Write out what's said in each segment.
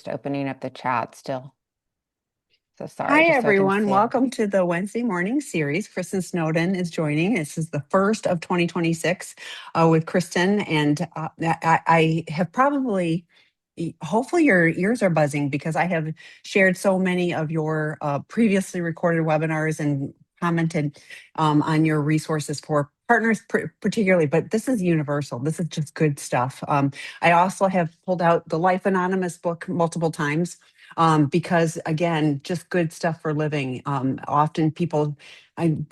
just opening up the chat still. So sorry, Hi, just so I can everyone. see it. Welcome to the Wednesday morning series. Kristin Snowden is joining. This is the first of 2026 with Kristin. And I have probably, hopefully, your ears are buzzing because I have shared so many of your previously recorded webinars and commented on your resources for partners, particularly. But this is universal. This is just good stuff. I also have pulled out the Life Anonymous book multiple times because again, just good stuff for living. Often people,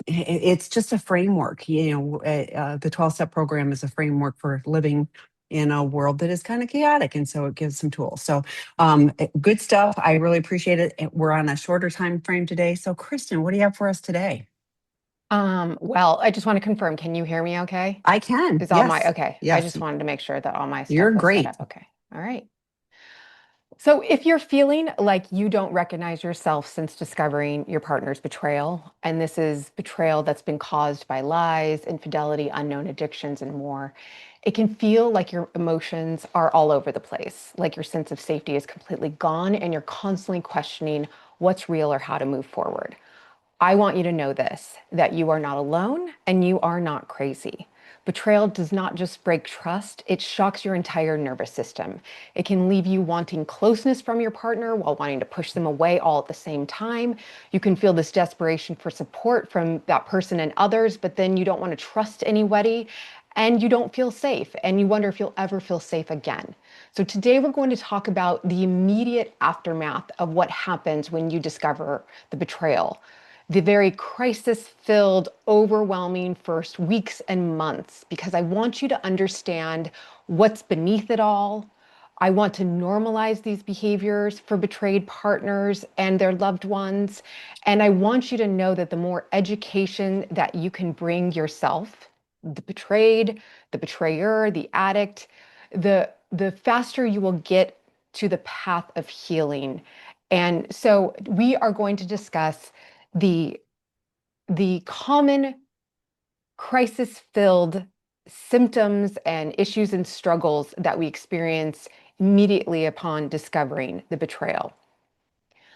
it's just a framework. The 12-step program is a framework for living in a world that is kind of chaotic, and so it gives some tools. So, good stuff. I really appreciate it. We're on a shorter time frame today. So, Kristin, what do you have for us today? Well, I just want to confirm, can you hear me okay? I can. Is all my, Yes. okay. I Yes. just wanted to make sure that all my You're stuff was set great. up. Okay. All right. So if you're feeling like you don't recognize yourself since discovering your partner's betrayal, and this is betrayal that's been caused by lies, infidelity, unknown addictions, and more, it can feel like your emotions are all over the place, like your sense of safety is completely gone, and you're constantly questioning what's real or how to move forward. I want you to know this, that you are not alone and you are not crazy. Betrayal does not just break trust, it shocks your entire nervous system. It can leave you wanting closeness from your partner while wanting to push them away all at the same time. You can feel this desperation for support from that person and others, but then you don't want to trust anybody and you don't feel safe and you wonder if you'll ever feel safe again. So today we're going to talk about the immediate aftermath of what happens when you discover the betrayal, the very crisis-filled, overwhelming first weeks and months, because I want you to understand what's beneath it all. I want to normalize these behaviors for betrayed partners and their loved ones. And I want you to know that the more education that you can bring yourself, the betrayed, the betrayer, the addict, the faster you will get to the path of healing. And so we are going to discuss the the common crisis-filled symptoms and issues and struggles that we experience immediately upon discovering the betrayal.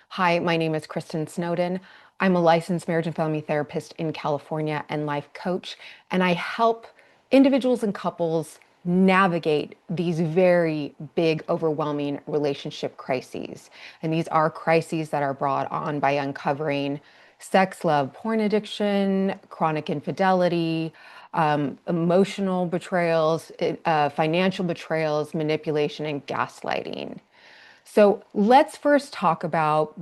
Hi, my name is Kristin Snowden. I'm a licensed marriage and family therapist in California and life coach, and I help individuals and couples navigate these very big, overwhelming relationship crises. And these are crises that are brought on by uncovering sex, love, porn addiction, chronic infidelity, emotional betrayals, financial betrayals, manipulation, and gaslighting. So let's first talk about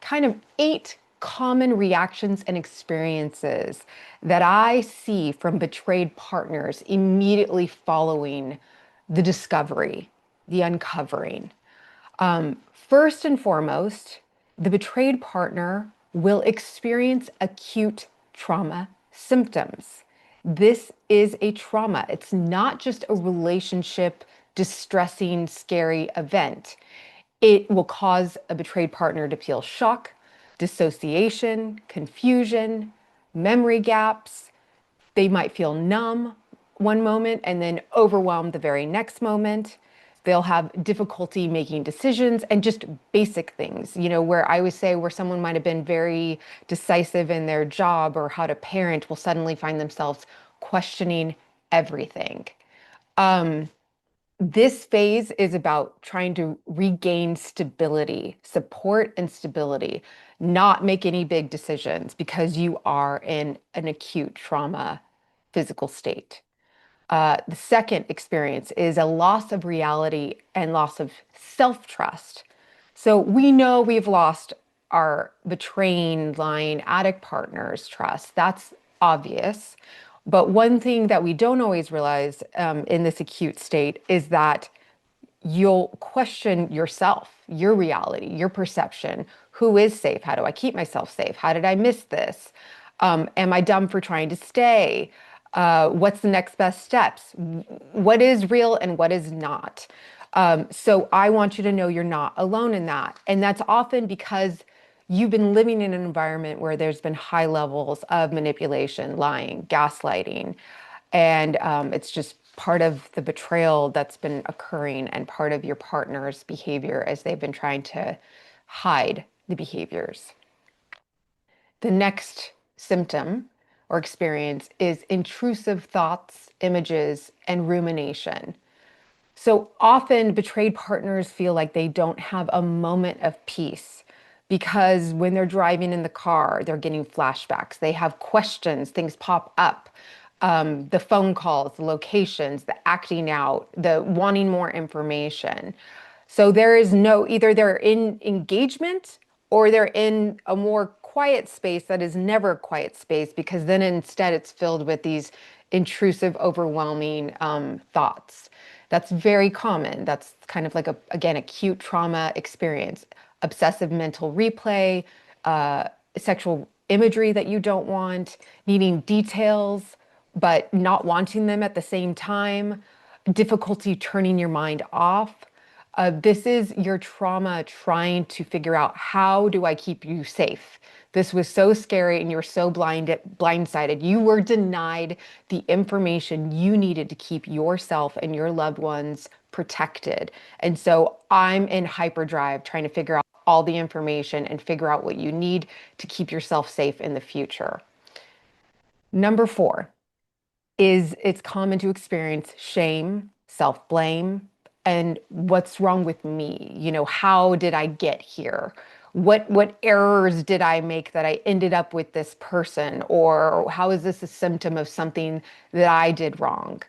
kind of 8 common reactions and experiences that I see from betrayed partners immediately following the discovery, the uncovering. First and foremost, the betrayed partner will experience acute trauma symptoms. This is a trauma. It's not just a relationship distressing, scary event. It will cause a betrayed partner to feel shock, dissociation, confusion, memory gaps. They might feel numb one moment and then overwhelmed the very next moment. They'll have difficulty making decisions and just basic things, where I would say where someone might have been very decisive in their job or how to parent will suddenly find themselves questioning everything. This phase is about trying to regain stability, support and stability, not make any big decisions because you are in an acute trauma physical state. The second experience is a loss of reality and loss of self-trust. So we know we've lost our betraying, lying, addict partner's trust. That's obvious. But one thing that we don't always realize in this acute state is that you'll question yourself, your reality, your perception. Who is safe? How do I keep myself safe? How did I miss this? Am I dumb for trying to stay? What's the next best steps? What is real and what is not? So I want you to know you're not alone in that. And that's often because you've been living in an environment where there's been high levels of manipulation, lying, gaslighting, and it's just part of the betrayal that's been occurring and part of your partner's behavior as they've been trying to hide the behaviors. The next symptom or experience is intrusive thoughts, images, and rumination. So often betrayed partners feel like they don't have a moment of peace because when they're driving in the car, they're getting flashbacks. They have questions, things pop up. The phone calls, the locations, the acting out, the wanting more information. So there is no, either they're in engagement or they're in a more quiet space that is never a quiet space because then instead it's filled with these intrusive, overwhelming thoughts. That's very common. That's kind of like a, again, acute trauma experience, obsessive mental replay, uh, sexual imagery that you don't want, needing details, but not wanting them at the same time, difficulty turning your mind off. This is your trauma trying to figure out how do I keep you safe? This was so scary and you're so blindsided. You were denied the information you needed to keep yourself and your loved ones protected. And so I'm in hyperdrive trying to figure out all the information and figure out what you need to keep yourself safe in the future. Number four is it's common to experience shame, self-blame, and what's wrong with me? You know, how did I get here? What errors did I make that I ended up with this person? Or how is this a symptom of something that I did wrong?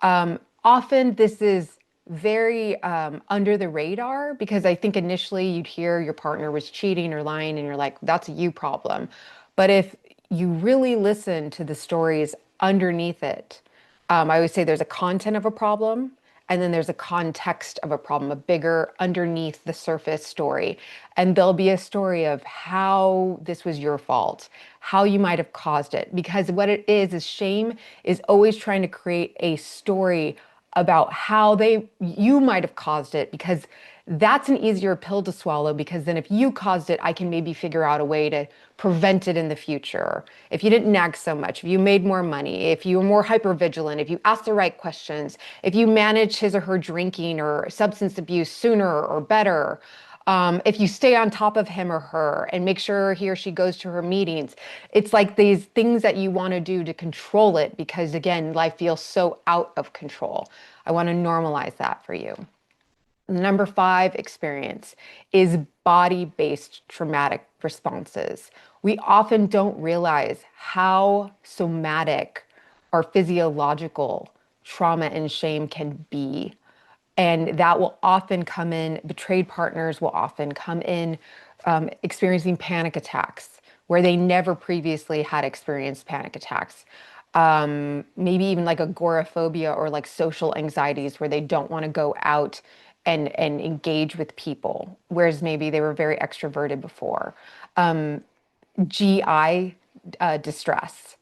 Often this is very under the radar because I think initially you'd hear your partner was cheating or lying and you're like, that's a you problem. But if you really listen to the stories underneath it, I always say there's a content of a problem and then there's a context of a problem, a bigger underneath the surface story. And there'll be a story of how this was your fault, how you might have caused it. Because what it is shame is always trying to create a story about how you might have caused it because that's an easier pill to swallow because then if you caused it, I can maybe figure out a way to prevent it in the future. If you didn't nag so much, if you made more money, if you were more hypervigilant, if you asked the right questions, if you managed his or her drinking or substance abuse sooner or better, if you stay on top of him or her and make sure he or she goes to her meetings, it's like these things that you want to do to control it because, again, life feels so out of control. I want to normalize that for you. Number five experience is body-based traumatic responses. We often don't realize how somatic or physiological trauma and shame can be. And that will often come in, betrayed partners will often come in experiencing panic attacks where they never previously had experienced panic attacks. Maybe even like agoraphobia or like social anxieties where they don't want to go out and engage with people, whereas maybe they were very extroverted before. GI distress,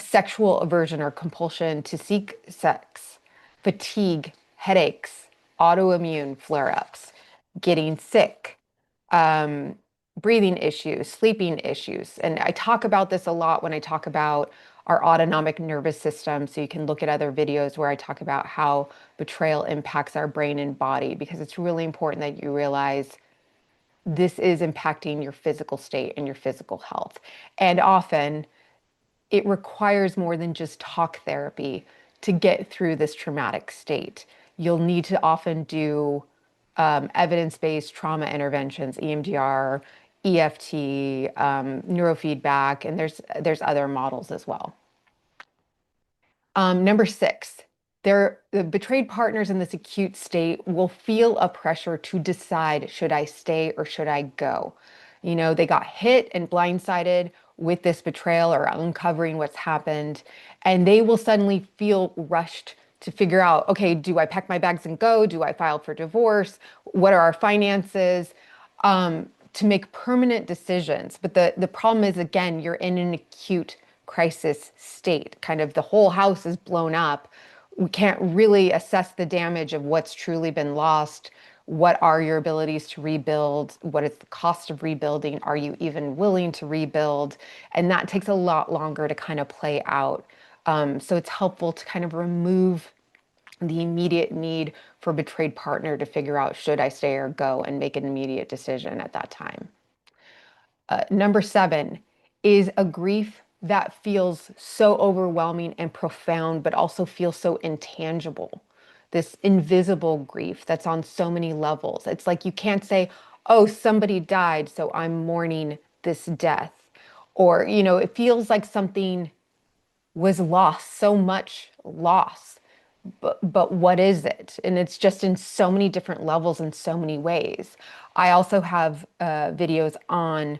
sexual aversion or compulsion to seek sex, fatigue, headaches, autoimmune flare-ups, getting sick, um, breathing issues, sleeping issues. And I talk about this a lot when I talk about our autonomic nervous system. So you can look at other videos where I talk about how betrayal impacts our brain and body, because it's really important that you realize this is impacting your physical state and your physical health. And often it requires more than just talk therapy to get through this traumatic state. You'll need to often do evidence-based trauma interventions, EMDR, EFT, neurofeedback, and there's other models as well. Number six, the betrayed partners in this acute state will feel a pressure to decide, should I stay or should I go? You know, they got hit and blindsided with this betrayal or uncovering what's happened, and they will suddenly feel rushed to figure out, okay, do I pack my bags and go? Do I file for divorce? What are our finances? To make permanent decisions. But the problem is, again, you're in an acute crisis state. Kind of the whole house is blown up. We can't really assess the damage of what's truly been lost. What are your abilities to rebuild? What is the cost of rebuilding? Are you even willing to rebuild? And that takes a lot longer to kind of play out. So it's helpful to kind of remove the immediate need for a betrayed partner to figure out should I stay or go and make an immediate decision at that time. Number seven is a grief that feels so overwhelming and profound, but also feels so intangible. This invisible grief that's on so many levels. It's like you can't say, oh, somebody died, so I'm mourning this death. Or, it feels like something was lost, so much loss. But what is it? And it's just in so many different levels in so many ways. I also have videos on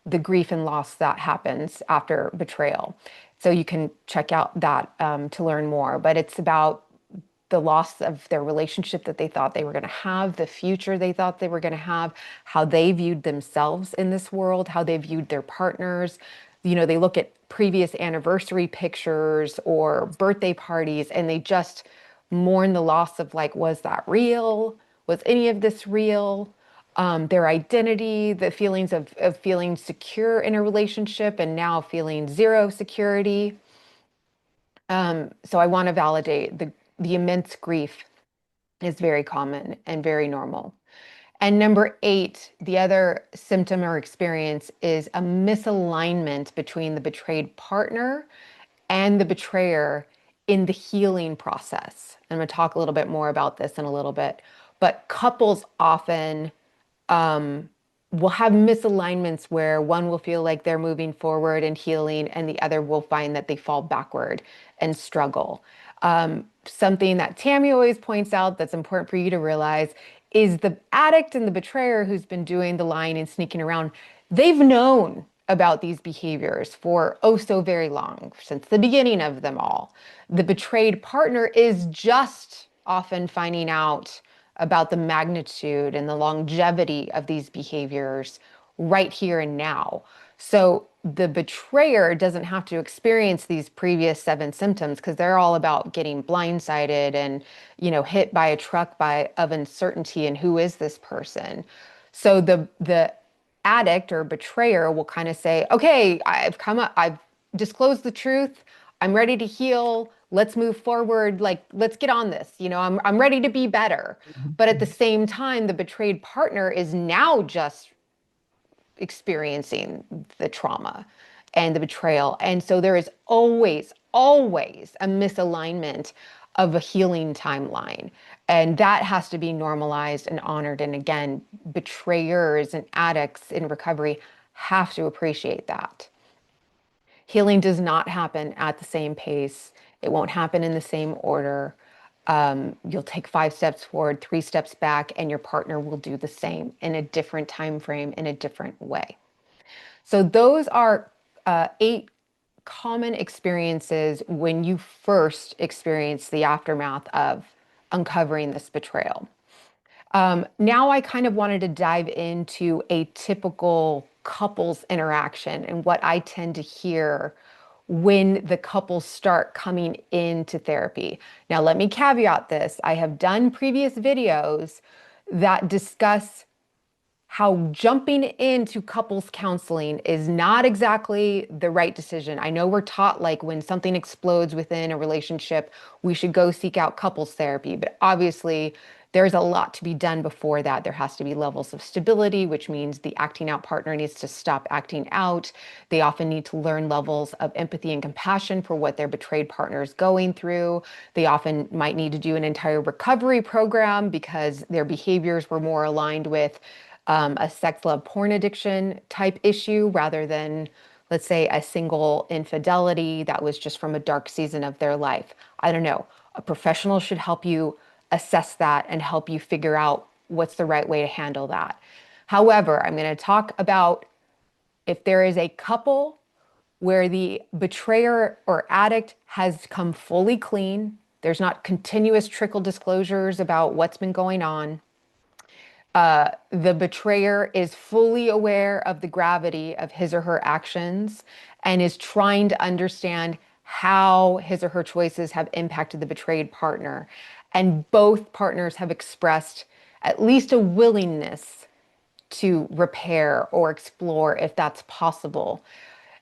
the grief and loss that happens after betrayal. So you can check out that to learn more. But it's about the loss of their relationship that they thought they were going to have, the future they thought they were going to have, how they viewed themselves in this world, how they viewed their partners. They look at previous anniversary pictures or birthday parties and they just mourn the loss of, like, was that real? Was any of this real? Their identity, the feelings of feeling secure in a relationship and now feeling zero security. So I want to validate the immense grief is very common and very normal. And number eight, the other symptom or experience is a misalignment between the betrayed partner and the betrayer in the healing process. I'm going to talk a little bit more about this in a little bit, but couples often will have misalignments where one will feel like they're moving forward and healing, and the other will find that they fall backward and struggle. Something that Tammy always points out that's important for you to realize is the addict and the betrayer who's been doing the lying and sneaking around, they've known about these behaviors for oh so very long, since the beginning of them all. The betrayed partner is just often finding out about the magnitude and the longevity of these behaviors right here and now. So the betrayer doesn't have to experience these previous seven symptoms because they're all about getting blindsided and, hit by a truck of uncertainty and who is this person. So the addict or betrayer will kind of say, okay, I've disclosed the truth. I'm ready to heal. Let's move forward. Like, let's get on this. I'm ready to be better. But at the same time, the betrayed partner is now just experiencing the trauma and the betrayal. And so there is always, always a misalignment of a healing timeline. And that has to be normalized and honored. And again, betrayers and addicts in recovery have to appreciate that. Healing does not happen at the same pace. It won't happen in the same order. You'll take 5 steps forward, 3 steps back, and your partner will do the same in a different time frame, in a different way. So those are 8 common experiences when you first experience the aftermath of uncovering this betrayal. Now I kind of wanted to dive into a typical couples interaction and what I tend to hear when the couples start coming into therapy. Now, let me caveat this. I have done previous videos that discuss how jumping into couples counseling is not exactly the right decision. I know we're taught, like, when something explodes within a relationship, we should go seek out couples therapy. But obviously, there's a lot to be done before that. There has to be levels of stability, which means the acting out partner needs to stop acting out. They often need to learn levels of empathy and compassion for what their betrayed partner is going through. They often might need to do an entire recovery program because their behaviors were more aligned with a sex, love, porn addiction type issue rather than, let's say, a single infidelity that was just from a dark season of their life. I don't know. A professional should help you assess that and help you figure out what's the right way to handle that. However, I'm going to talk about if there is a couple where the betrayer or addict has come fully clean, there's not continuous trickle disclosures about what's been going on. The betrayer is fully aware of the gravity of his or her actions and is trying to understand how his or her choices have impacted the betrayed partner. And both partners have expressed at least a willingness to repair or explore if that's possible.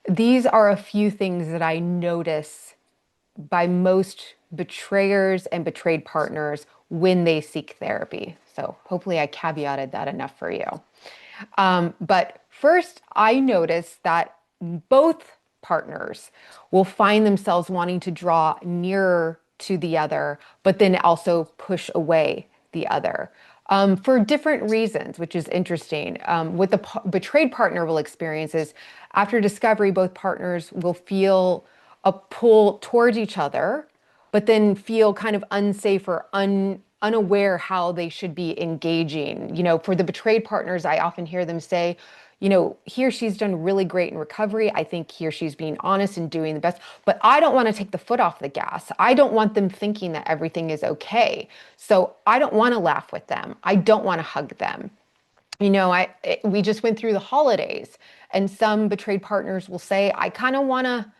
These are a few things that I notice by most betrayers and betrayed partners when they seek therapy. So hopefully I caveated that enough for you. But first, I noticed that both partners will find themselves wanting to draw nearer to the other, but then also push away the other for different reasons, which is interesting. What the betrayed partner will experience is after discovery, both partners will feel a pull towards each other, but then feel kind of unsafe or unaware how they should be engaging. For the betrayed partners, I often hear them say, he or she's done really great in recovery. I think he or she's being honest and doing the best, but I don't want to take the foot off the gas. I don't want them thinking that everything is okay. So I don't want to laugh with them. I don't want to hug them. We just went through the holidays, and some betrayed partners will say, I kind of want to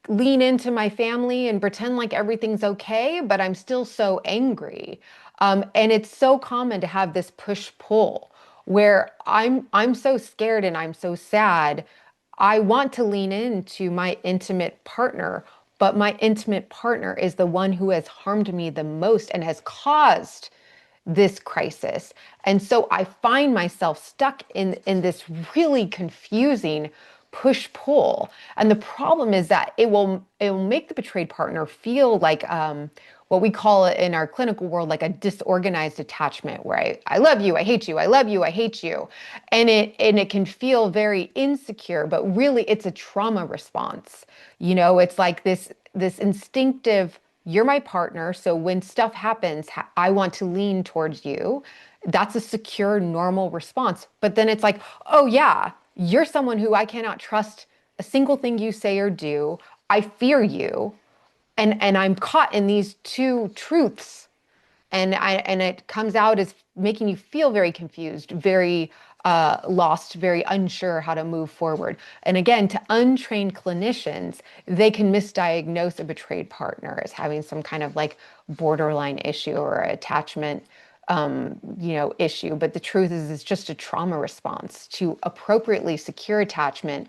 lean into my family and pretend like everything's okay, but I'm still so angry. And it's so common to have this push pull where I'm so scared and I'm so sad. I want to lean into my intimate partner, but my intimate partner is the one who has harmed me the most and has caused this crisis. And so I find myself stuck in this really confusing push pull. And the problem is that it will make the betrayed partner feel like what we call it in our clinical world, like a disorganized attachment, where I love you, I hate you, I love you, I hate you. And it can feel very insecure, but really it's a trauma response. It's like this instinctive, you're my partner, so when stuff happens, I want to lean towards you. That's a secure, normal response. But then it's like, oh yeah, you're someone who I cannot trust a single thing you say or do. I fear you. And I'm caught in these two truths, and it comes out as making you feel very confused, very lost, very unsure how to move forward. And again, to untrained clinicians, they can misdiagnose a betrayed partner as having some kind of like borderline issue or attachment issue. But the truth is, it's just a trauma response to appropriately secure attachment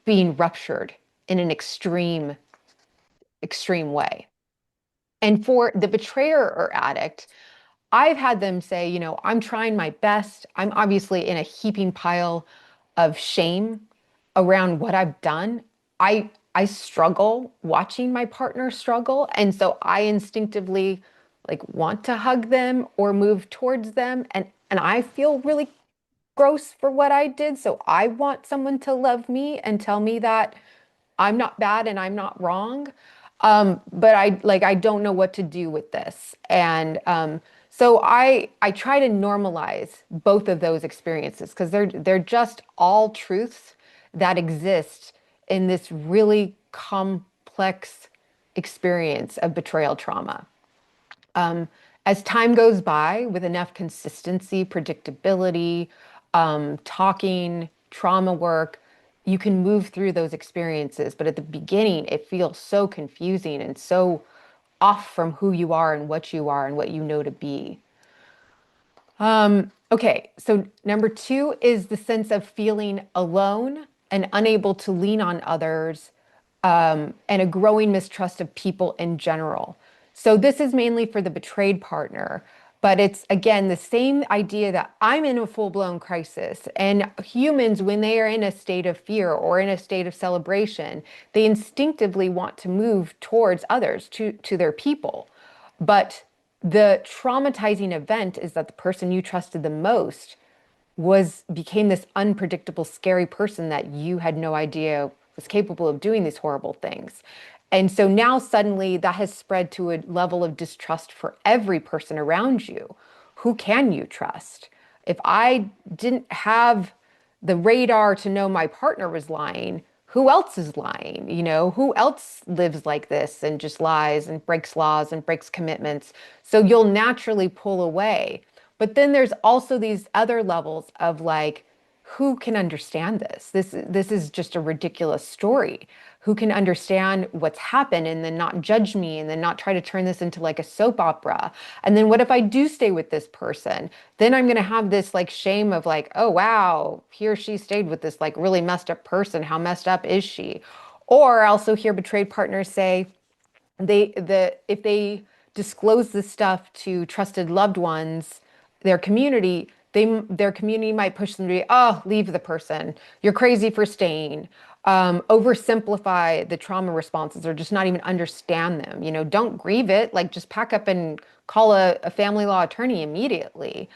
being ruptured in an extreme way. And for the betrayer or addict, I've had them say, I'm trying my best. I'm obviously in a heaping pile of shame around what I've done. I struggle watching my partner struggle, and so I instinctively like want to hug them or move towards them, and I feel really gross for what I did. So I want someone to love me and tell me that I'm not bad and I'm not wrong. But I don't know what to do with this. And so I try to normalize both of those experiences because they're just all truths that exist in this really complex experience of betrayal trauma. Um, as time goes by, with enough consistency, predictability, talking, trauma work, you can move through those experiences. But at the beginning, it feels so confusing and so off from who you are and what you know to be. Okay, so number two is the sense of feeling alone and unable to lean on others, and a growing mistrust of people in general. So this is mainly for the betrayed partner, but it's again the same idea that I'm in a full-blown crisis, and humans, when they are in a state of fear or in a state of celebration, they instinctively want to move towards others, to their people. But the traumatizing event is that the person you trusted the most became this unpredictable, scary person that you had no idea was capable of doing these horrible things. And so now suddenly that has spread to a level of distrust for every person around you. Who can you trust? If I didn't have the radar to know my partner was lying, who else is lying? Who else lives like this and just lies and breaks laws and breaks commitments? So you'll naturally pull away. But then there's also these other levels of like, who can understand this? This is just a ridiculous story. Who can understand what's happened and then not judge me and then not try to turn this into like a soap opera? And then what if I do stay with this person? Then I'm going to have this like shame of like, oh wow, he or she stayed with this like really messed up person. How messed up is she? Or I also hear betrayed partners say, if they disclose this stuff to trusted loved ones, their community, their community might push them to be, oh, leave the person. You're crazy for staying. Oversimplify the trauma responses or just not even understand them. Don't grieve it. Like just pack up and call a family law attorney immediately.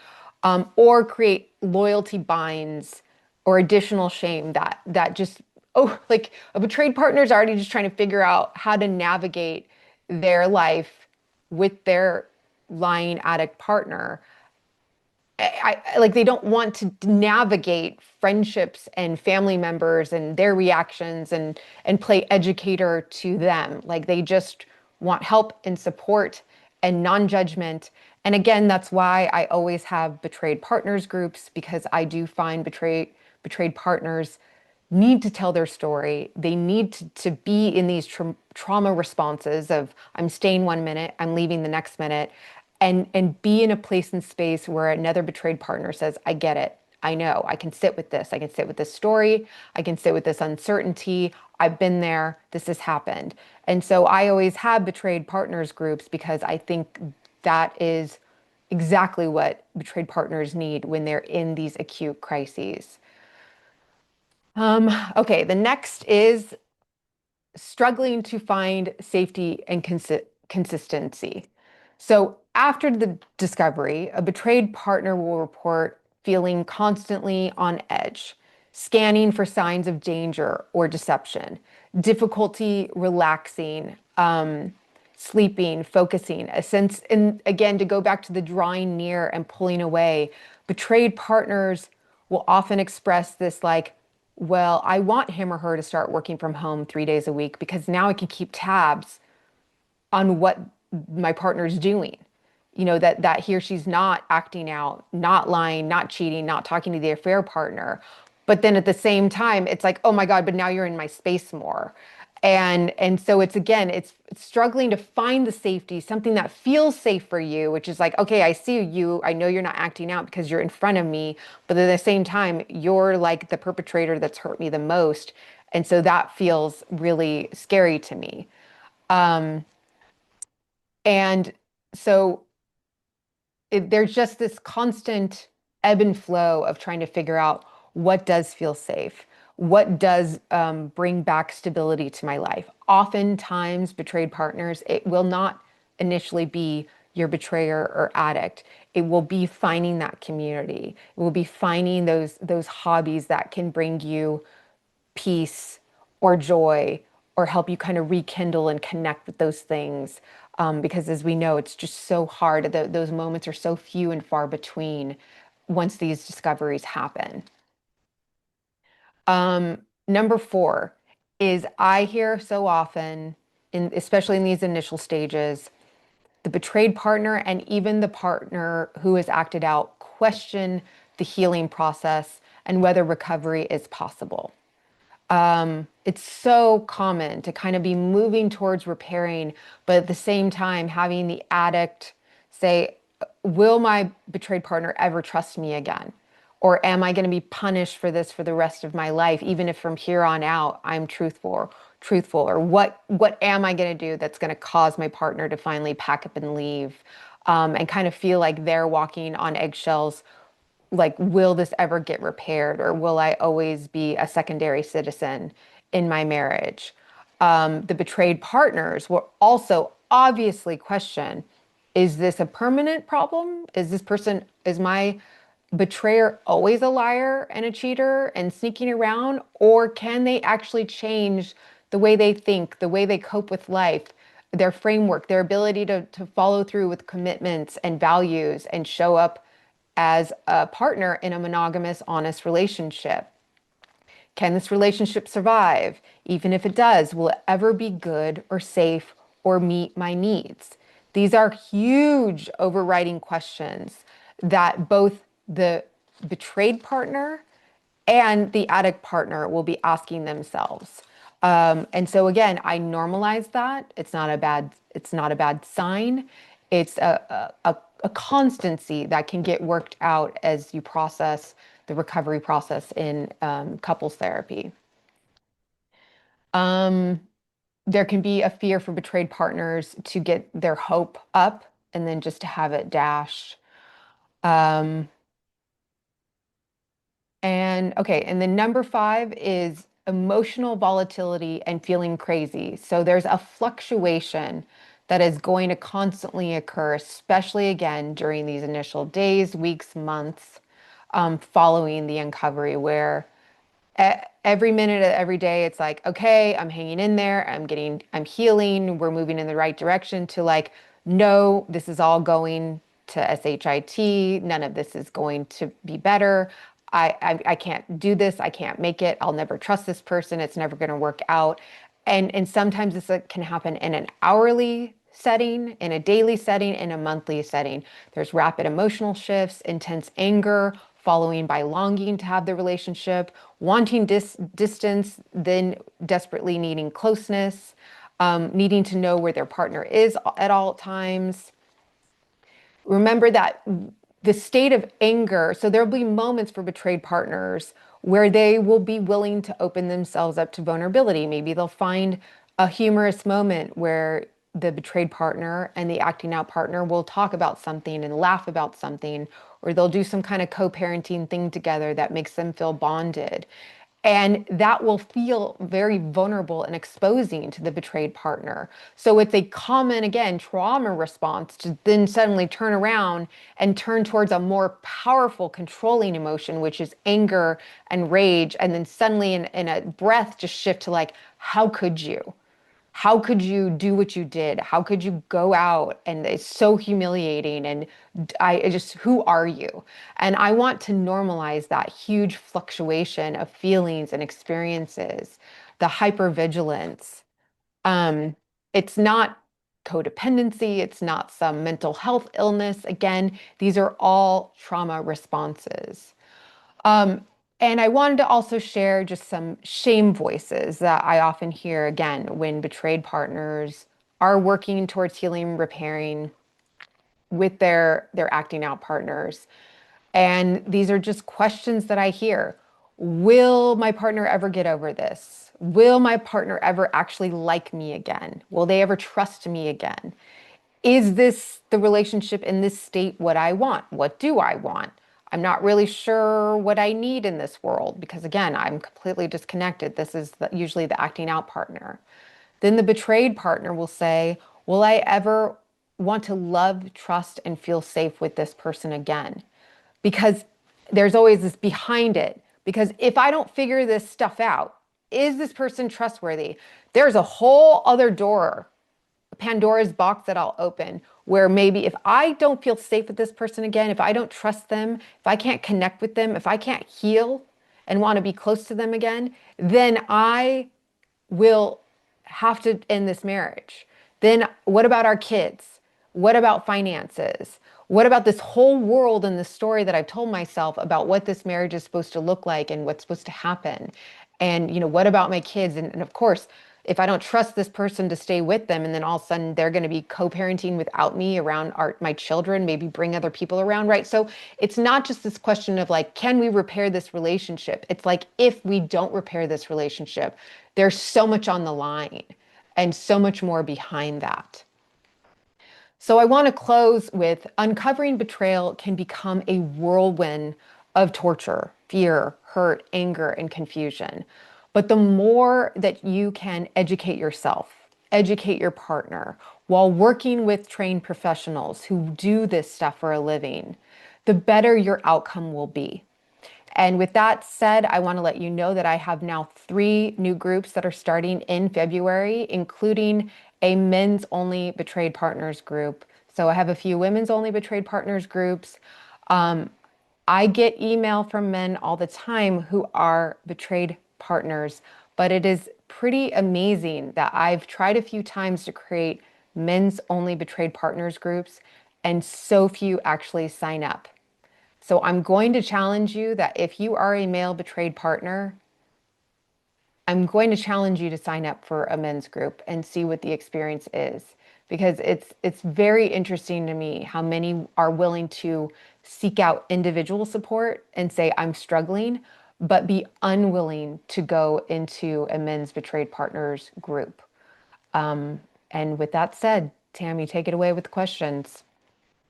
Or create loyalty binds or additional shame that just, oh, like a betrayed partner is already just trying to figure out how to navigate their life with their lying addict partner. Like they don't want to navigate friendships and family members and their reactions and play educator to them. Like they just want help and support and non-judgment. And again, that's why I always have betrayed partners groups, because I do find betrayed partners need to tell their story. They need to be in these trauma responses of I'm staying 1 minute, I'm leaving the next minute, and be in a place and space where another betrayed partner says, I get it. I know. I can sit with this. I can sit with this story. I can sit with this uncertainty. I've been there. This has happened. And so I always have betrayed partners groups because I think that is exactly what betrayed partners need when they're in these acute crises. Okay, the next is struggling to find safety and consistency. So, after the discovery, a betrayed partner will report feeling constantly on edge, scanning for signs of danger or deception, difficulty relaxing, sleeping, focusing, a sense, and again, to go back to the drawing near and pulling away, betrayed partners will often express this like, well, I want him or her to start working from home 3 days a week because now I can keep tabs on what my partner's doing. That he or she's not acting out, not lying, not cheating, not talking to the affair partner. But then at the same time, it's like, oh my God, but now you're in my space more. And so it's struggling to find the safety, something that feels safe for you, which is like, okay, I see you, I know you're not acting out because you're in front of me, but at the same time, you're like the perpetrator that's hurt me the most. And so that feels really scary to me. And so there's just this constant ebb and flow of trying to figure out what does feel safe, what does bring back stability to my life. Oftentimes, betrayed partners, it will not initially be your betrayer or addict. It will be finding that community. It will be finding those hobbies that can bring you peace or joy or help you kind of rekindle and connect with those things. Because as we know, it's just so hard. Those moments are so few and far between once these discoveries happen. Number four is I hear so often, especially in these initial stages, the betrayed partner and even the partner who has acted out question the healing process and whether recovery is possible. It's so common to kind of be moving towards repairing, but at the same time, having the addict say, will my betrayed partner ever trust me again? Or am I going to be punished for this for the rest of my life, even if from here on out I'm truthful, or what am I going to do that's going to cause my partner to finally pack up and leave, and kind of feel like they're walking on eggshells, like, will this ever get repaired, or will I always be a secondary citizen in my marriage? The betrayed partners will also obviously question, is this a permanent problem? Is my betrayer always a liar and a cheater and sneaking around? Or can they actually change the way they think, the way they cope with life, their framework, their ability to follow through with commitments and values and show up as a partner in a monogamous, honest relationship? Can this relationship survive? Even if it does, will it ever be good or safe or meet my needs? These are huge overriding questions that both the betrayed partner and the addict partner will be asking themselves. And so again, I normalize that. It's not a bad sign. It's a constancy that can get worked out as you process the recovery process in couples therapy. Um, there can be a fear for betrayed partners to get their hope up and then just to have it dashed. Um, and okay, and then number five is emotional volatility and feeling crazy. So there's a fluctuation that is going to constantly occur, especially again during these initial days, weeks, months following the uncovery, where every minute of every day it's like, okay, I'm hanging in there, I'm healing, we're moving in the right direction, to like, no, this is all going to shit, none of this is going to be better. I can't do this, I can't make it, I'll never trust this person, it's never going to work out. And sometimes this can happen in an hourly setting, in a daily setting, in a monthly setting. There's rapid emotional shifts, intense anger, following by longing to have the relationship, wanting distance, then desperately needing closeness, needing to know where their partner is at all times. Remember that the state of anger, so there'll be moments for betrayed partners where they will be willing to open themselves up to vulnerability. Maybe they'll find a humorous moment where the betrayed partner and the acting out partner will talk about something and laugh about something, or they'll do some kind of co-parenting thing together that makes them feel bonded. And that will feel very vulnerable and exposing to the betrayed partner. So it's a common, again, trauma response to then suddenly turn around and turn towards a more powerful, controlling emotion, which is anger and rage. And then suddenly in a breath, just shift to like, how could you? How could you do what you did? How could you go out? And it's so humiliating. And I just, who are you? And I want to normalize that huge fluctuation of feelings and experiences, the hypervigilance. Um, it's not codependency, it's not some mental health illness. Again, these are all trauma responses. Um, and I wanted to also share just some shame voices that I often hear again when betrayed partners are working towards healing, repairing with their acting out partners. And these are just questions that I hear. Will my partner ever get over this? Will my partner ever actually like me again? Will they ever trust me again? Is this the relationship in this state what I want? What do I want? I'm not really sure what I need in this world because, again, I'm completely disconnected. This is usually the acting out partner. Then the betrayed partner will say, will I ever want to love, trust, and feel safe with this person again? Because there's always this behind it. Because if I don't figure this stuff out, is this person trustworthy? There's a whole other door, Pandora's box that I'll open, where maybe if I don't feel safe with this person again, if I don't trust them, if I can't connect with them, if I can't heal and want to be close to them again, then I will have to end this marriage. Then what about our kids? What about finances? What about this whole world and the story that I've told myself about what this marriage is supposed to look like and what's supposed to happen? And, what about my kids? And of course, if I don't trust this person to stay with them, and then all of a sudden they're going to be co-parenting without me around my children, maybe bring other people around, right? So it's not just this question of like, can we repair this relationship? It's like, if we don't repair this relationship, there's so much on the line and so much more behind that. So I want to close with uncovering betrayal can become a whirlwind of torture, fear, hurt, anger, and confusion. But the more that you can educate yourself, educate your partner while working with trained professionals who do this stuff for a living, the better your outcome will be. And with that said, I want to let you know that I have now 3 new groups that are starting in February, including a men's only betrayed partners group. So I have a few women's only betrayed partners groups. Um, I get email from men all the time who are betrayed partners, but it is pretty amazing that I've tried a few times to create men's only betrayed partners groups, and so few actually sign up. So I'm going to challenge you that if you are a male betrayed partner, I'm going to challenge you to sign up for a men's group and see what the experience is, because it's very interesting to me how many are willing to seek out individual support and say I'm struggling, but be unwilling to go into a men's betrayed partners group. And with that said, Tammy, take it away with the questions.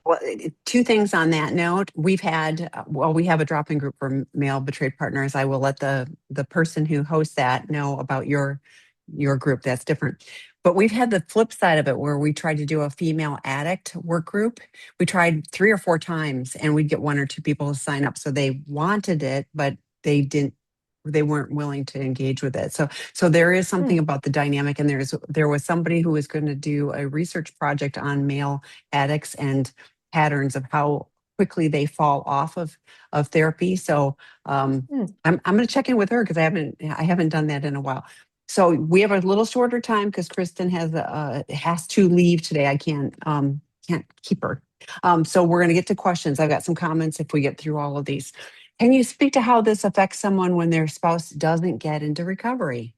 Well, two things on that note. We've had, well, we have a drop-in group for male betrayed partners. I will let the person who hosts that know about your group. That's different. But we've had the flip side of it where we tried to do a female addict work group. We tried 3 or 4 times and we'd get 1 or 2 people to sign up. So they wanted it, but they didn't, they weren't willing to engage with it. So there is something Hmm. about the dynamic, and there was somebody who was going to do a research project on male addicts and patterns of how quickly they fall off of therapy. So Hmm. I'm going to check in with her because I haven't done that in a while. So we have a little shorter time because Kristen has to leave today. I can't keep her. So we're going to get to questions. I've got some comments if we get through all of these. Can you speak to how this affects someone when their spouse doesn't get into recovery?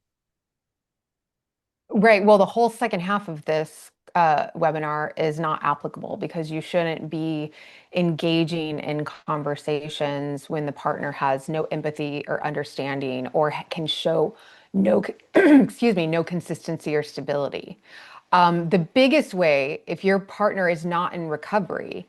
Right. Well, the whole second half of this webinar is not applicable because you shouldn't be engaging in conversations when the partner has no empathy or understanding or can show no, excuse me, no consistency or stability. The biggest way, if your partner is not in recovery,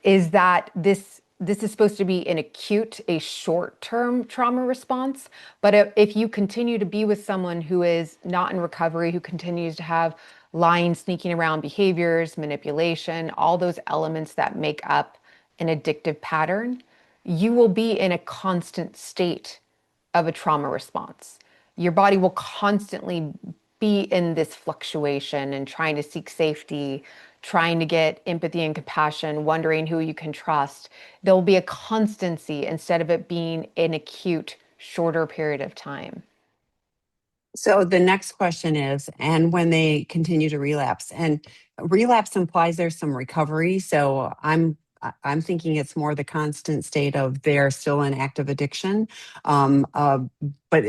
is that this is supposed to be an acute, a short-term trauma response. But if you continue to be with someone who is not in recovery, who continues to have lying, sneaking around behaviors, manipulation, all those elements that make up an addictive pattern, you will be in a constant state of a trauma response. Your body will constantly be in this fluctuation and trying to seek safety, trying to get empathy and compassion, wondering who you can trust. There'll be a constancy instead of it being an acute, shorter period of time. So the next question is, and when they continue to relapse, and relapse implies there's some recovery. So I'm thinking it's more the constant state of they're still in active addiction. Um, uh, but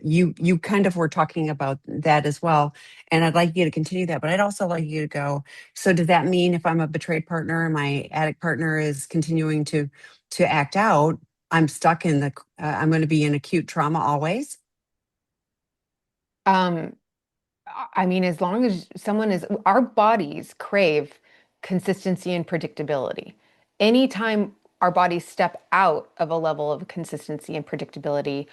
you kind of were talking about that as well, and I'd like you to continue that. But I'd also like you to go. So does that mean if I'm a betrayed partner and my addict partner is continuing to act out, I'm stuck in I'm going to be in acute trauma always? Um, I mean, as long as someone is, our bodies crave consistency and predictability. Anytime our bodies step out of a level of consistency and predictability,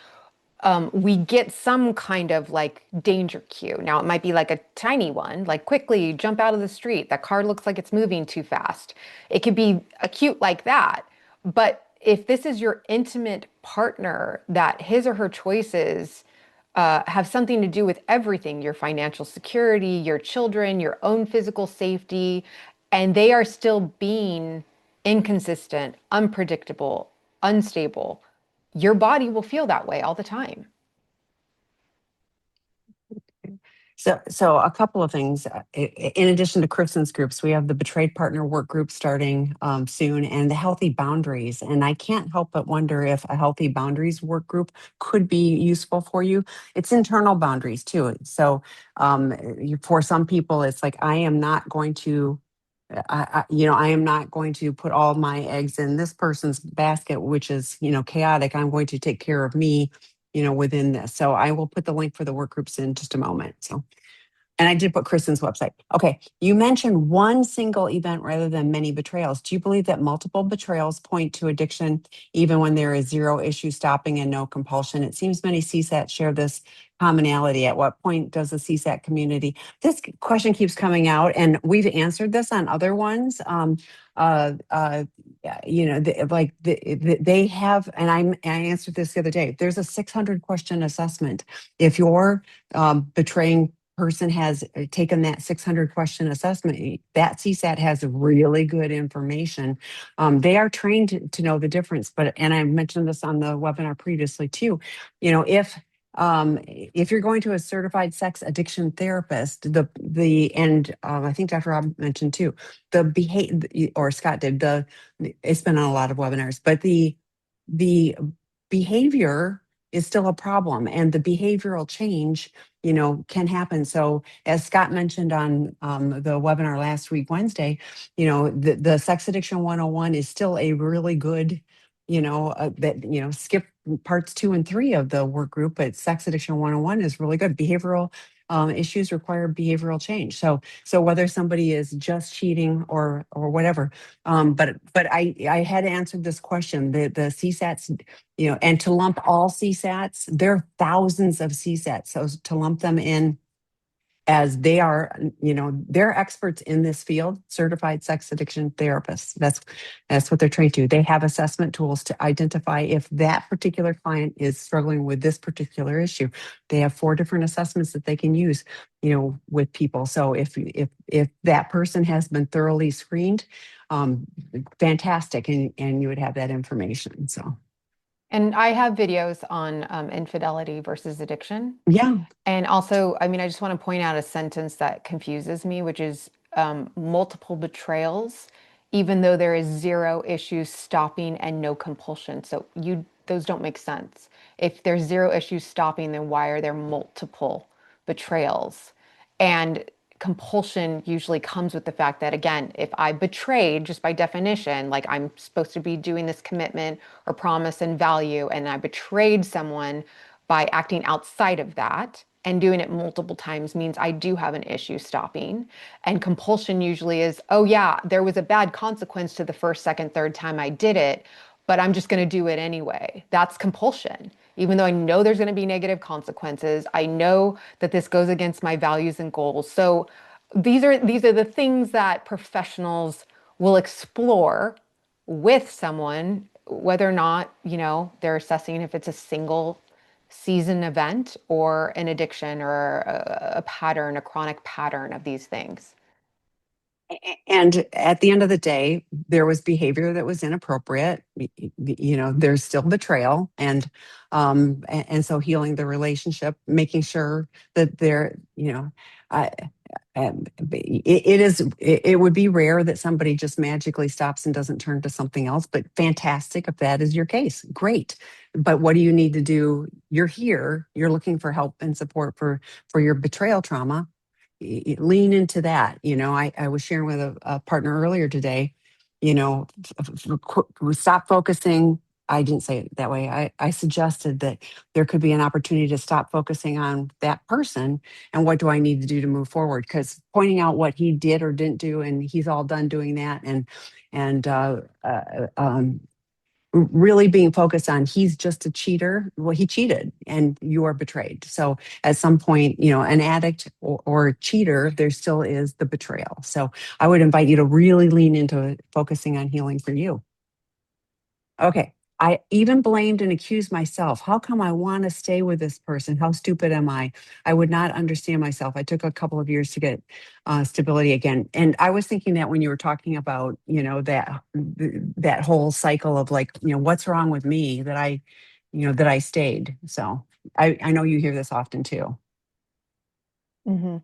we get some kind of like danger cue. Now, it might be like a tiny one, like quickly jump out of the street. That car looks like it's moving too fast. It could be acute like that. But if this is your intimate partner, that his or her choices have something to do with everything, your financial security, your children, your own physical safety, and they are still being inconsistent, unpredictable, unstable, your body will feel that way all the time. So a couple of things. In addition to Kristen's groups, we have the betrayed partner work group starting soon, and the healthy boundaries. And I can't help but wonder if a healthy boundaries work group could be useful for you. It's internal boundaries too. So for some people, it's like I am not going to. I am not going to put all my eggs in this person's basket, which is, chaotic. I'm going to take care of me, within this. So I will put the link for the work groups in just a moment. So, and I did put Kristen's website. Okay. You mentioned one single event rather than many betrayals. Do you believe that multiple betrayals point to addiction, even when there is zero issue stopping and no compulsion? It seems many CSAT share this commonality. At what point does the CSAT community? This question keeps coming out, and we've answered this on other ones. Uh, uh, they have, and I answered this the other day. There's a 600 question assessment. If you're betraying person has taken that 600 question assessment, that CSAT has really good information. They are trained to know the difference. And I mentioned this on the webinar previously too. If you're going to a certified sex addiction therapist, and I think Dr. Rob mentioned too, the behavior, or Scott did, it's been on a lot of webinars, but the behavior is still a problem, and the behavioral change, can happen. So as Scott mentioned on the webinar last week, Wednesday, the sex addiction 101 is still a really good, skip parts 2 and 3 of the work group, but sex addiction 101 is really good. Behavioral issues require behavioral change. So whether somebody is just cheating or whatever, but I had answered this question. The CSATs, and to lump all CSATs, there are thousands of CSATs. So to lump them in as they are, they're experts in this field, certified sex addiction therapists. That's what they're trained to. They have assessment tools to identify if that particular client is struggling with this particular issue. They have 4 different assessments that they can use, with people. So if that person has been thoroughly screened, fantastic, and you would have that information. So And I have videos on infidelity versus addiction. yeah. And also, I mean, I just want to point out a sentence that confuses me, which is multiple betrayals, even though there is zero issues stopping and no compulsion. So those don't make sense. If there's zero issues stopping, then why are there multiple betrayals? And compulsion usually comes with the fact that, again, if I betrayed, just by definition, like I'm supposed to be doing this commitment or promise and value, and I betrayed someone by acting outside of that and doing it multiple times means I do have an issue stopping. And compulsion usually is, oh, yeah, there was a bad consequence to the first, second, third time I did it, but I'm just going to do it anyway. That's compulsion. Even though I know there's going to be negative consequences, I know that this goes against my values and goals. So these are the things that professionals will explore with someone, whether or not, they're assessing if it's a single season event or an addiction or a pattern, a chronic pattern of these things. And at the end of the day, there was behavior that was inappropriate. There's still betrayal, and so healing the relationship, making sure that there, I, it would be rare that somebody just magically stops and doesn't turn to something else. But fantastic if that is your case, great. But what do you need to do? You're here. You're looking for help and support for your betrayal trauma. Lean into that. I was sharing with a partner earlier today, stop focusing. I didn't say it that way. I suggested that there could be an opportunity to stop focusing on that person and what do I need to do to move forward? Because pointing out what he did or didn't do, and he's all done doing that, and really being focused on he's just a cheater. Well, he cheated and you are betrayed. So at some point, an addict or a cheater, there still is the betrayal. So I would invite you to really lean into focusing on healing for you. Okay. I even blamed and accused myself. How come I want to stay with this person? How stupid am I? I would not understand myself. I took a couple of years to get stability again. And I was thinking that when you were talking about, that whole cycle of like, what's wrong with me that I stayed. So I know you hear this often too. Hmm.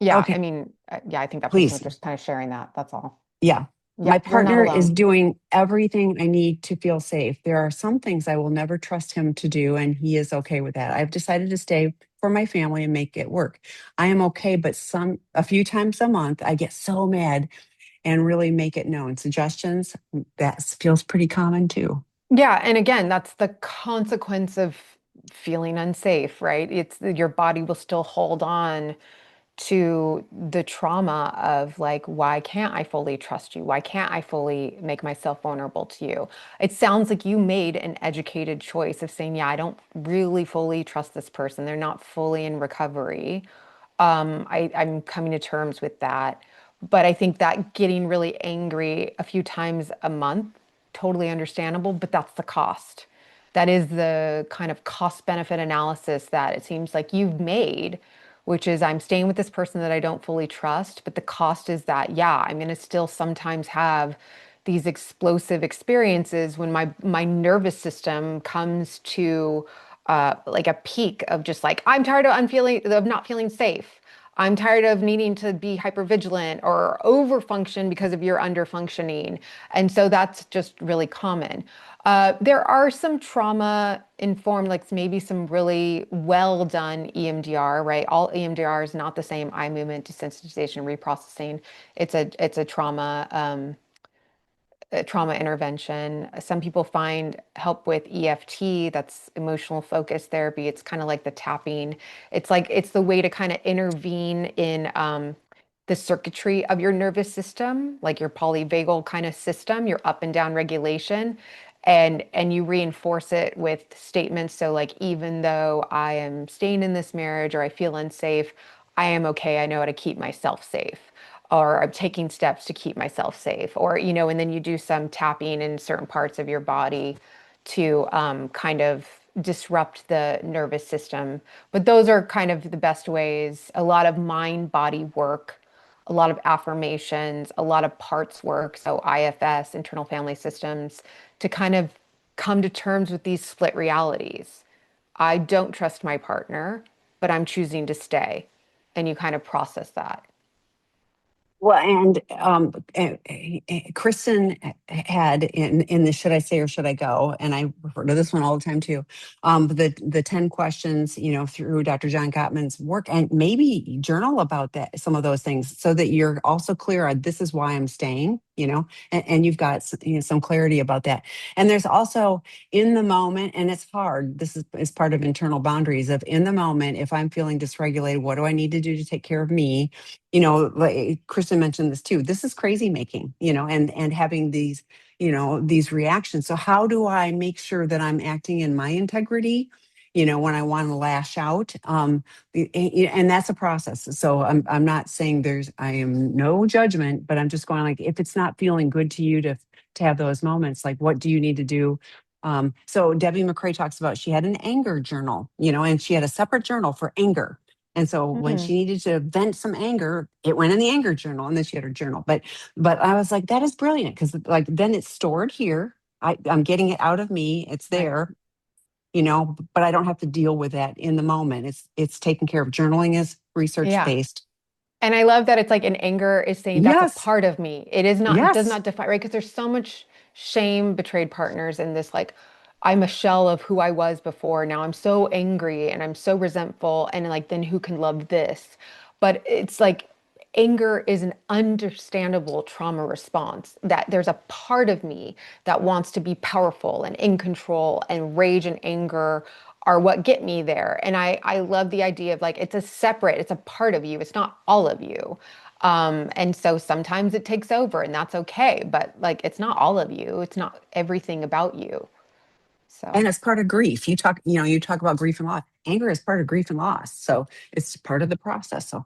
Yeah, I Okay, mean, yeah, I think that person was please. just kind of sharing that. That's all. Yeah. Yeah, My you're not partner is alone. doing everything I need to feel safe. There are some things I will never trust him to do, and he is okay with that. I've decided to stay for my family and make it work. I am okay, but a few times a month, I get so mad and really make it known. Suggestions, that feels pretty common too. Yeah, and again, that's the consequence of feeling unsafe, right? It's your body will still hold on to the trauma of like, why can't I fully trust you? Why can't I fully make myself vulnerable to you? It sounds like you made an educated choice of saying, yeah, I don't really fully trust this person. They're not fully in recovery. I'm coming to terms with that. But I think that getting really angry a few times a month, totally understandable, but that's the cost. That is the kind of cost benefit analysis that it seems like you've made, which is I'm staying with this person that I don't fully trust, but the cost is that, yeah, I'm going to still sometimes have these explosive experiences when my nervous system comes to like a peak of just like I'm tired of not feeling safe. I'm tired of needing to be hypervigilant or overfunction because of your underfunctioning. And so that's just really common. There are some trauma informed, like maybe some really well done EMDR, right? All EMDR is not the same eye movement desensitization reprocessing. It's a trauma trauma intervention. Some people find help with EFT, that's emotional focus therapy. It's kind of like the tapping. It's like it's the way to kind of intervene in the circuitry of your nervous system, like your polyvagal kind of system, your up and down regulation. And you reinforce it with statements. So like, even though I am staying in this marriage or I feel unsafe, I am okay. I know how to keep myself safe, or I'm taking steps to keep myself safe, or, and then you do some tapping in certain parts of your body to kind of disrupt the nervous system. But those are kind of the best ways. A lot of mind body work, a lot of affirmations, a lot of parts work. So IFS, internal family systems, to kind of come to terms with these split realities. I don't trust my partner, but I'm choosing to stay. And you kind of process that. Well, and Kristen had in the should I say or should I go, and I refer to this one all the time too. The 10 questions, through Dr. John Gottman's work, and maybe journal about that, some of those things, so that you're also clear on this is why I'm staying. And you've got some clarity about that. And there's also in the moment, and it's hard. This is part of internal boundaries of in the moment. If I'm feeling dysregulated, what do I need to do to take care of me? Like Kristen mentioned this too. This is crazy making, and having these reactions. So how do I make sure that I'm acting in my integrity, when I want to lash out? And that's a process. So I'm not saying I am no judgment, but I'm just going like, if it's not feeling good to you to have those moments, like what do you need to do? So Debbie McCrae talks about she had an anger journal, and she had a separate journal for anger. And so when Mm, she needed to vent some anger, it went in the anger journal, and then she had her journal. But I was like, that is brilliant, because like then it's stored here. I'm getting it out of me. It's right. there, but I don't have to deal with that in the moment. It's taken care of. Journaling is research Yeah. based. And I love that it's like an anger is saying that's a Yes. part of me. It is not, it does Yes. not define, right? Because there's so much shame, betrayed partners, and this like, I'm a shell of who I was before. Now I'm so angry and I'm so resentful. And like, then who can love this? But it's like anger is an understandable trauma response, that there's a part of me that wants to be powerful and in control, and rage and anger are what get me there. And I love the idea of like it's a part of you. It's not all of you. And so sometimes it takes over, and that's okay. But like it's not all of you. It's not everything about you. So And it's part of grief. You talk about grief and loss. Anger is part of grief and loss. So it's part of the process. So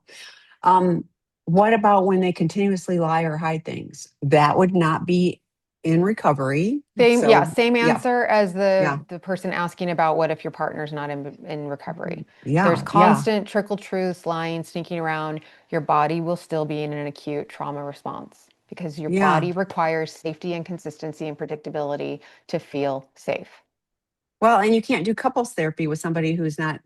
Um, what about when they continuously lie or hide things? That would not be in recovery. yeah, So same yeah, answer as yeah, the person asking about what if your partner's not in recovery. There's yeah, yeah, constant trickle truths, lying, sneaking around. Your body will still be in an acute trauma response because your yeah. body requires safety and consistency and predictability to feel safe. Well, and you can't do couples therapy with somebody who's not,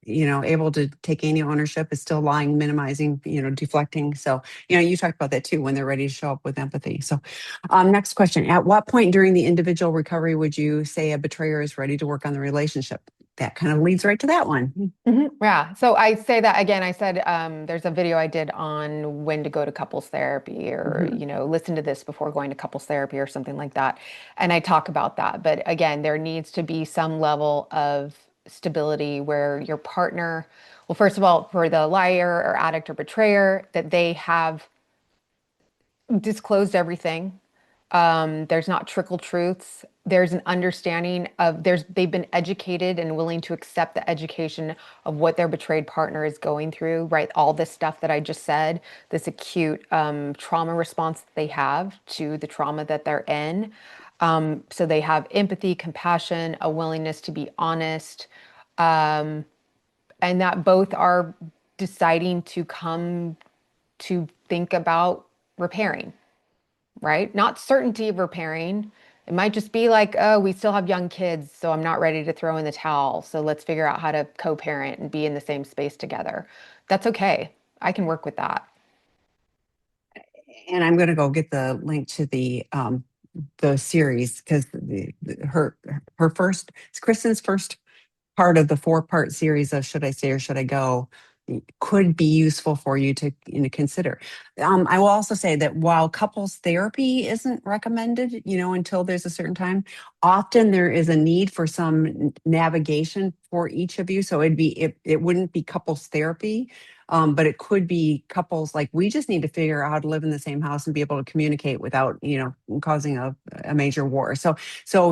able to take any ownership, is still lying, minimizing, deflecting. So, you talked about that too when they're ready to show up with empathy. So, next question. At what point during the individual recovery would you say a betrayer is ready to work on the relationship? That kind of leads right to that one. Yeah. So I say that again. I said there's a video I did on when to go to couples therapy, or, Mhm. listen to this before going to couples therapy or something like that. And I talk about that. But again, there needs to be some level of stability where your partner, well, first of all, for the liar or addict or betrayer, that they have disclosed everything. There's not trickle truths. There's an understanding of they've been educated and willing to accept the education of what their betrayed partner is going through, right? All this stuff that I just said, this acute trauma response that they have to the trauma that they're in. So they have empathy, compassion, a willingness to be honest, and that both are deciding to come to think about repairing, right? Not certainty of repairing. It might just be like, oh, we still have young kids, so I'm not ready to throw in the towel. So let's figure out how to co-parent and be in the same space together. That's okay. I can work with that. And I'm going to go get the link to the series, because it's Kristen's first part of the 4-part series of Should I Stay or Should I Go? could be useful for you to consider. I will also say that while couples therapy isn't recommended, until there's a certain time, often there is a need for some navigation for each of you. So it wouldn't be couples therapy, but it could be couples like we just need to figure out how to live in the same house and be able to communicate without, causing a major war. So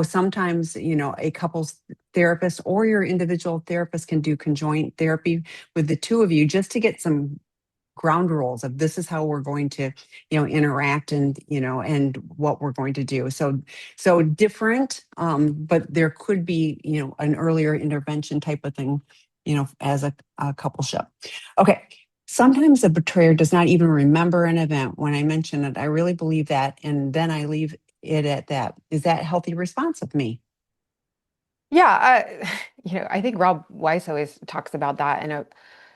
sometimes, a couples therapist or your individual therapist can do conjoint therapy with the two of you just to get some ground rules of this is how we're going to interact and what we're going to do. So different, but there could be an earlier intervention type of thing as a coupleship. Okay. Sometimes a betrayer does not even remember an event when I mention it. I really believe that, and then I leave it at that. Is that a healthy response of me? Yeah, I think Rob Weiss always talks about that in a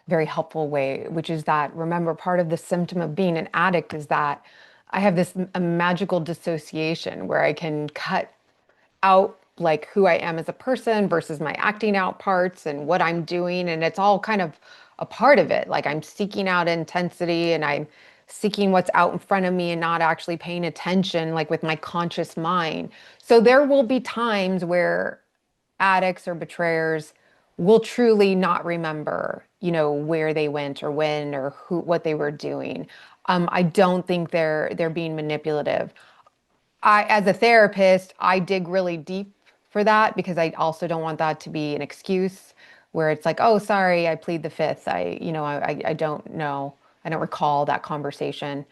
very helpful way, which is that remember, part of the symptom of being an addict is that I have this a magical dissociation where I can cut out like who I am as a person versus my acting out parts and what I'm doing. And it's all kind of a part of it. Like I'm seeking out intensity and I'm seeking what's out in front of me and not actually paying attention, like with my conscious mind. So there will be times where addicts or betrayers will truly not remember, where they went or when or who, what they were doing. I don't think they're being manipulative. As a therapist, I dig really deep for that because I also don't want that to be an excuse where it's like, oh, sorry, I plead the fifth. I don't know. I don't recall that conversation.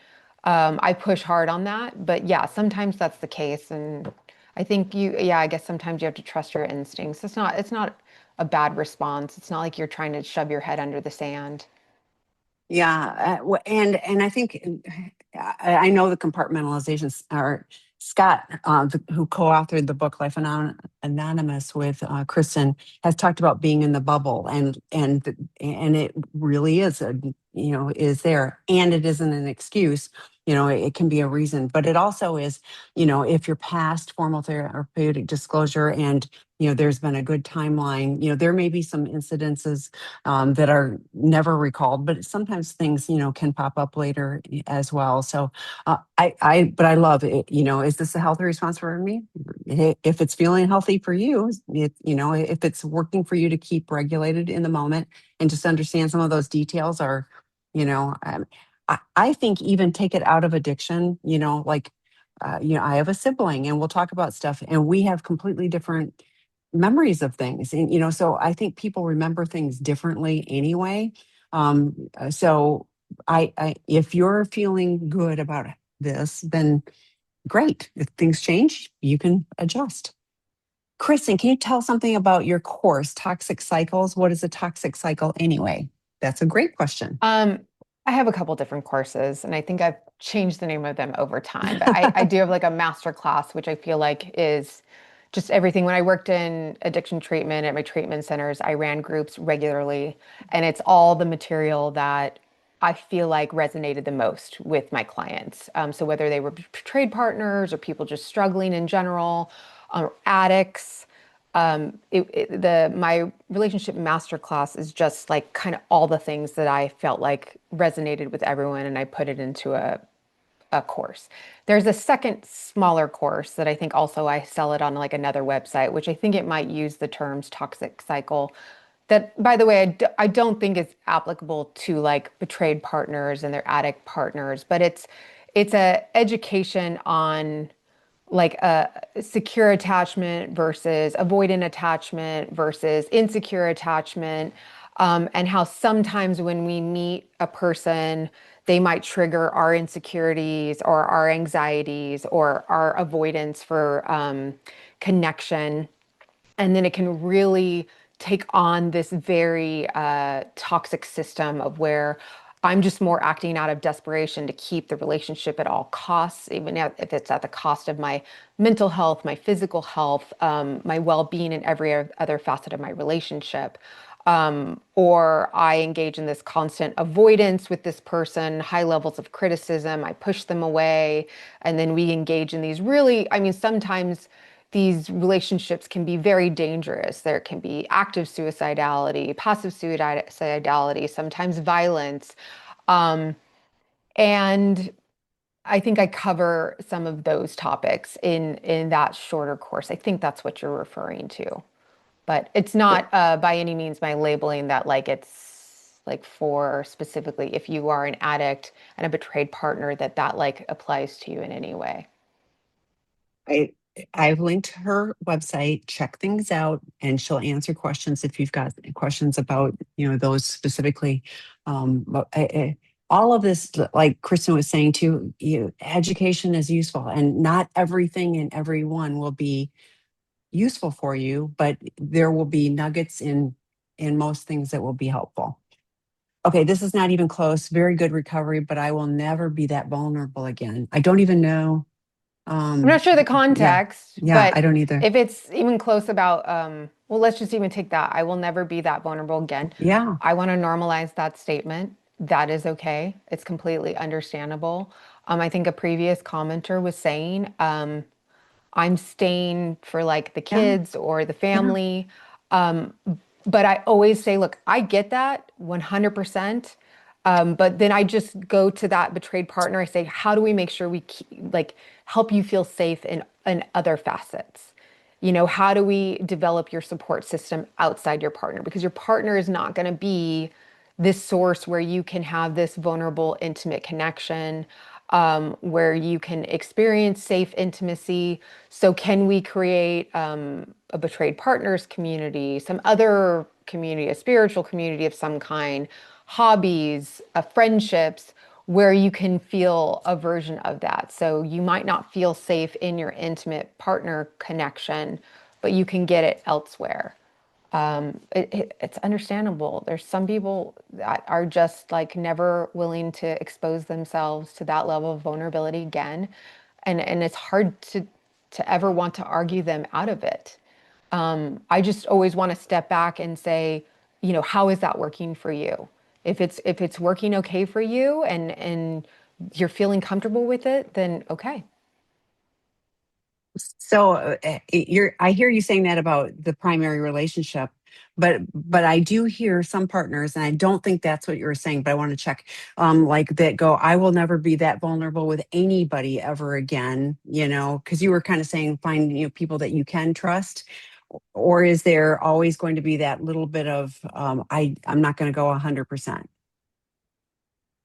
I push hard on that, but yeah, sometimes that's the case. And I think yeah, I guess sometimes you have to trust your instincts. It's not a bad response. It's not like you're trying to shove your head under the sand. Yeah, and I think I know the compartmentalizations are Scott, who co-authored the book Anonymous with Kristin, has talked about being in the bubble, and it really is is there, and it isn't an excuse. It can be a reason, but it also is, if you're past formal therapeutic disclosure and there's been a good timeline, there may be some incidences that are never recalled, but sometimes things, can pop up later as well. So, but I love it. Is this a healthy response for me? If it's feeling healthy for you, if it's working for you to keep regulated in the moment and just understand some of those details are, you know, um, I think even take it out of addiction, like, I have a sibling and we'll talk about stuff and we have completely different memories of things. And, so I think people remember things differently anyway. So if you're feeling good about this, then great. If things change, you can adjust. Kristen, can you tell something about your course, Toxic Cycles? What is a toxic cycle anyway? That's a great question. Um, I have a couple different courses, and I think I've changed the name of them over time. But I do have like a master class, which I feel like is just everything. When I worked in addiction treatment at my treatment centers, I ran groups regularly, and it's all the material that I feel like resonated the most with my clients. So whether they were trade partners or people just struggling in general, or addicts, my relationship masterclass is just like kind of all the things that I felt like resonated with everyone, and I put it into a course. There's a second smaller course that I think also I sell it on like another website, which I think it might use the terms toxic cycle. That, by the way, I don't think is applicable to like betrayed partners and their addict partners, but it's a education on like a secure attachment versus avoidant attachment versus insecure attachment, and how sometimes when we meet a person, they might trigger our insecurities or our anxieties or our avoidance for connection. And then it can really take on this very toxic system of where I'm just more acting out of desperation to keep the relationship at all costs, even if it's at the cost of my mental health, my physical health, my well-being in every other facet of my relationship. Or I engage in this constant avoidance with this person, high levels of criticism. I push them away. And then we engage in these really, I mean, sometimes these relationships can be very dangerous. There can be active suicidality, passive suicidality, sometimes violence. Um, and I think I cover some of those topics in that shorter course. I think that's what you're referring to. But it's not by any means my labeling that like it's like for specifically if you are an addict and a betrayed partner that like applies to you in any way. I I've linked her website. Check things out, and she'll answer questions if you've got questions about those specifically. But all of this, like Kristen was saying too, education is useful, and not everything and everyone will be useful for you, but there will be nuggets in most things that will be helpful. Okay, this is not even close. Very good recovery, but I will never be that vulnerable again. I don't even know. I'm not sure the Yeah, context, yeah, I but don't either. if it's even close about, well, let's just even take that. I will never be that vulnerable again. Yeah, I want to normalize that statement. That is okay. It's completely understandable. I think a previous commenter was saying, I'm staying for like the yeah, kids or the yeah, family. Um, but I always say, look, I get that 100%. But then I just go to that betrayed partner. I say, how do we make sure we keep, like help you feel safe in other facets? How do we develop your support system outside your partner? Because your partner is not going to be this source where you can have this vulnerable, intimate connection, where you can experience safe intimacy. So, can we create a betrayed partners community, some other community, a spiritual community of some kind, hobbies, friendships? Where you can feel a version of that. So you might not feel safe in your intimate partner connection, but you can get it elsewhere. It's understandable. There's some people that are just like never willing to expose themselves to that level of vulnerability again, and it's hard to ever want to argue them out of it. I just always want to step back and say, how is that working for you? If it's working okay for you and you're feeling comfortable with it, then okay. so I hear you saying that about the primary relationship, but I do hear some partners, and I don't think that's what you were saying, but I want to check, like that go, I will never be that vulnerable with anybody ever again, because you were kind of saying find people that you can trust. Or is there always going to be that little bit of I'm not going to go 100%?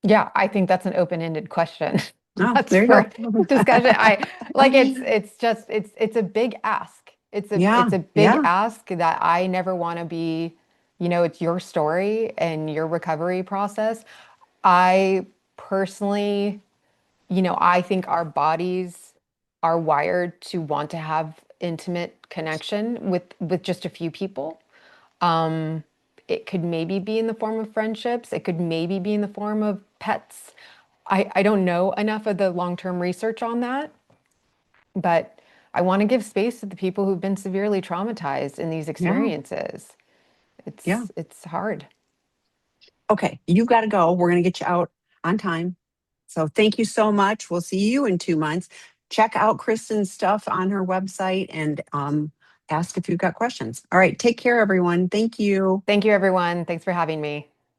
Yeah, I think that's an open-ended question. Oh, That's there you for go. discussion. I like it's just it's a big ask. It's Yeah, a big yeah, ask that I never want to be, it's your story and your recovery process. I personally, I think our bodies are wired to want to have intimate connection with just a few people. Um, it could maybe be in the form of friendships. It could maybe be in the form of pets. I don't know enough of the long-term research on that, but I want to give space to the people who've been severely traumatized in these yeah, experiences. yeah. It's hard. Okay, you got to go. We're going to get you out on time. So thank you so much. We'll see you in 2 months. Check out Kristen's stuff on her website and ask if you've got questions. All right, take care, everyone. Thank you. Thank you, everyone. Thanks for having me.